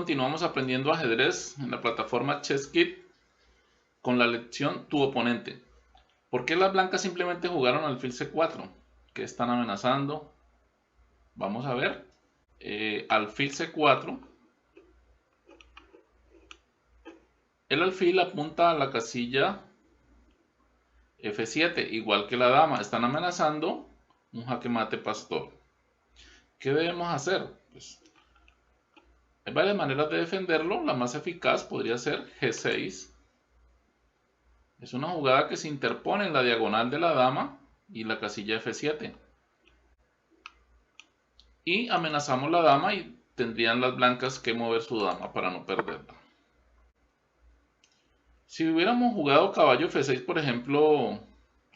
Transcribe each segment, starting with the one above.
continuamos aprendiendo ajedrez en la plataforma ChessKit con la lección Tu oponente. ¿Por qué las blancas simplemente jugaron alfil C4? ¿Qué están amenazando? Vamos a ver. Alfil C4. El alfil apunta a la casilla F7, igual que la dama. Están amenazando un jaque mate pastor. ¿Qué debemos hacer? Pues, hay varias maneras de defenderlo. La más eficaz podría ser G6. Es una jugada que se interpone en la diagonal de la dama y la casilla F7. Y amenazamos la dama y tendrían las blancas que mover su dama para no perderla. Si hubiéramos jugado caballo F6, por ejemplo,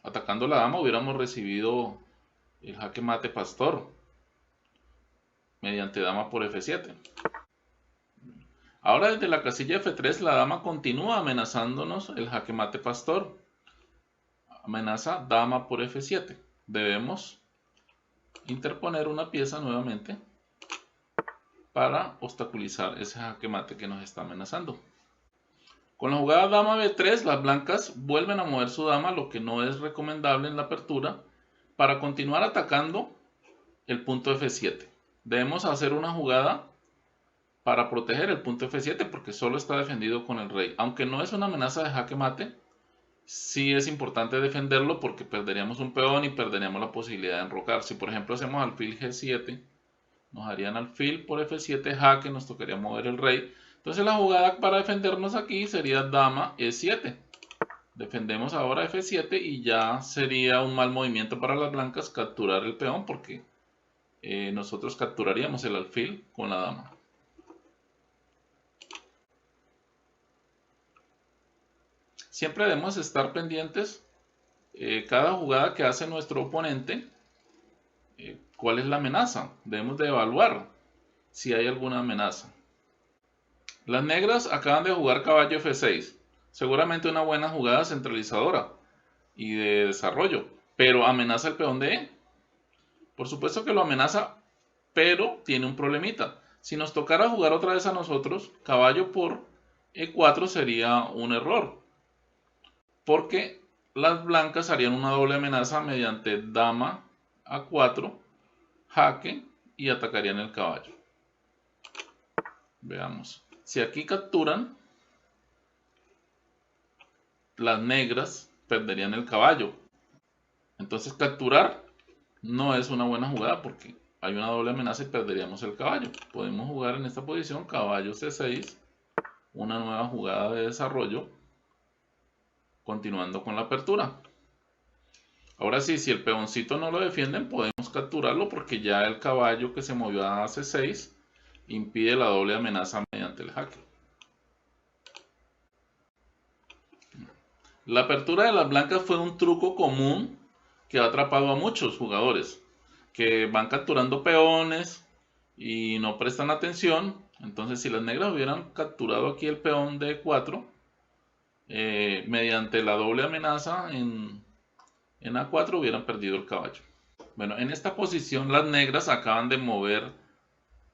atacando la dama, hubiéramos recibido el jaque mate pastor mediante dama por F7. Ahora desde la casilla F3 la dama continúa amenazándonos el jaque mate pastor. Amenaza dama por F7. Debemos interponer una pieza nuevamente para obstaculizar ese jaque mate que nos está amenazando. Con la jugada dama B3 las blancas vuelven a mover su dama, lo que no es recomendable en la apertura, para continuar atacando el punto F7. Debemos hacer una jugada para proteger el punto F7 porque solo está defendido con el rey. Aunque no es una amenaza de jaque mate, sí es importante defenderlo porque perderíamos un peón y perderíamos la posibilidad de enrocar. Si por ejemplo hacemos alfil G7, nos harían alfil por F7 jaque, nos tocaría mover el rey. Entonces la jugada para defendernos aquí sería dama E7. Defendemos ahora F7 y ya sería un mal movimiento para las blancas capturar el peón porque nosotros capturaríamos el alfil con la dama. Siempre debemos estar pendientes cada jugada que hace nuestro oponente, cuál es la amenaza. Debemos de evaluar si hay alguna amenaza. Las negras acaban de jugar caballo F6. Seguramente una buena jugada centralizadora y de desarrollo, pero amenaza el peón de E. Por supuesto que lo amenaza, pero tiene un problemita. Si nos tocara jugar otra vez a nosotros, caballo por E4 sería un error, porque las blancas harían una doble amenaza mediante dama A4, jaque y atacarían el caballo. Veamos. Si aquí capturan, las negras perderían el caballo. Entonces capturar no es una buena jugada porque hay una doble amenaza y perderíamos el caballo. Podemos jugar en esta posición caballo C6, una nueva jugada de desarrollo, continuando con la apertura. Ahora sí, si el peoncito no lo defienden, podemos capturarlo porque ya el caballo que se movió a C6 impide la doble amenaza mediante el jaque. La apertura de las blancas fue un truco común que ha atrapado a muchos jugadores que van capturando peones y no prestan atención. Entonces si las negras hubieran capturado aquí el peón de E4 mediante la doble amenaza en A4 hubieran perdido el caballo. Bueno, en esta posición las negras acaban de mover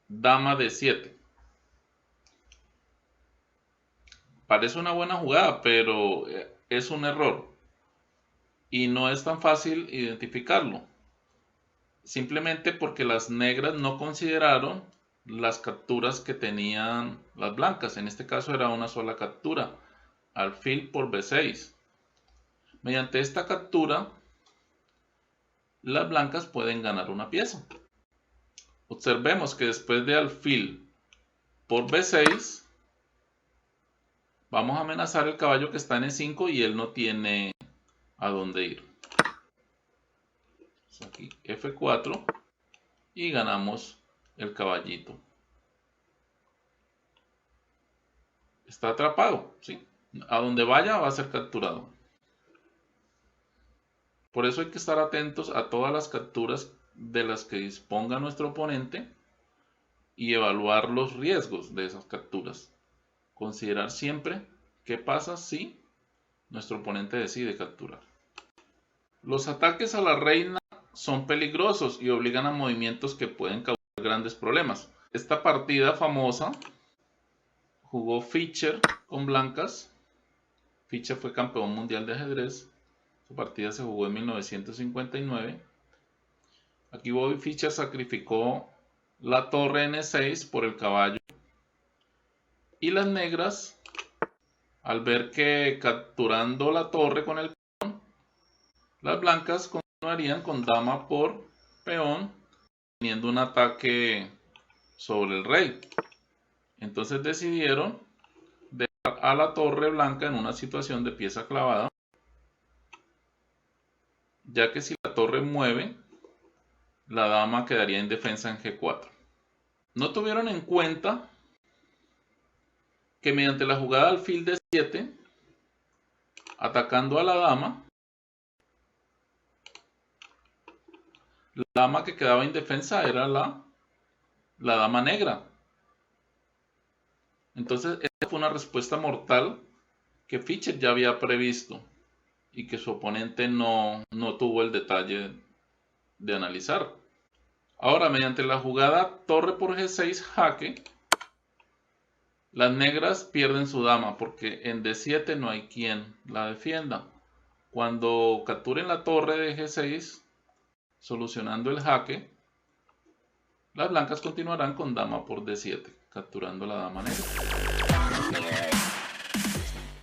dama D7. Parece una buena jugada, pero es un error y no es tan fácil identificarlo. Simplemente porque las negras no consideraron las capturas que tenían las blancas. En este caso era una sola captura, alfil por B6. Mediante esta captura, las blancas pueden ganar una pieza. Observemos que después de alfil por B6, vamos a amenazar el caballo que está en E5 y él no tiene a dónde ir. Aquí F4 y ganamos el caballito. Está atrapado, ¿sí? A donde vaya va a ser capturado. Por eso hay que estar atentos a todas las capturas de las que disponga nuestro oponente y evaluar los riesgos de esas capturas. Considerar siempre qué pasa si nuestro oponente decide capturar. Los ataques a la reina son peligrosos y obligan a movimientos que pueden causar grandes problemas. Esta partida famosa jugó Fischer con blancas. Fischer fue campeón mundial de ajedrez. Su partida se jugó en 1959. Aquí Bobby Fischer sacrificó la torre N6 por el caballo. Y las negras, al ver que capturando la torre con el peón, las blancas continuarían con dama por peón, teniendo un ataque sobre el rey. Entonces decidieron dejar a la torre blanca en una situación de pieza clavada, ya que si la torre mueve, la dama quedaría indefensa en G4. No tuvieron en cuenta que mediante la jugada alfil D7, atacando a la dama que quedaba indefensa era la dama negra. Entonces esta fue una respuesta mortal que Fischer ya había previsto y que su oponente no tuvo el detalle de analizar. Ahora, mediante la jugada torre por G6 jaque, las negras pierden su dama porque en D7 no hay quien la defienda. Cuando capturen la torre de G6, solucionando el jaque, las blancas continuarán con dama por D7, capturando la dama negra.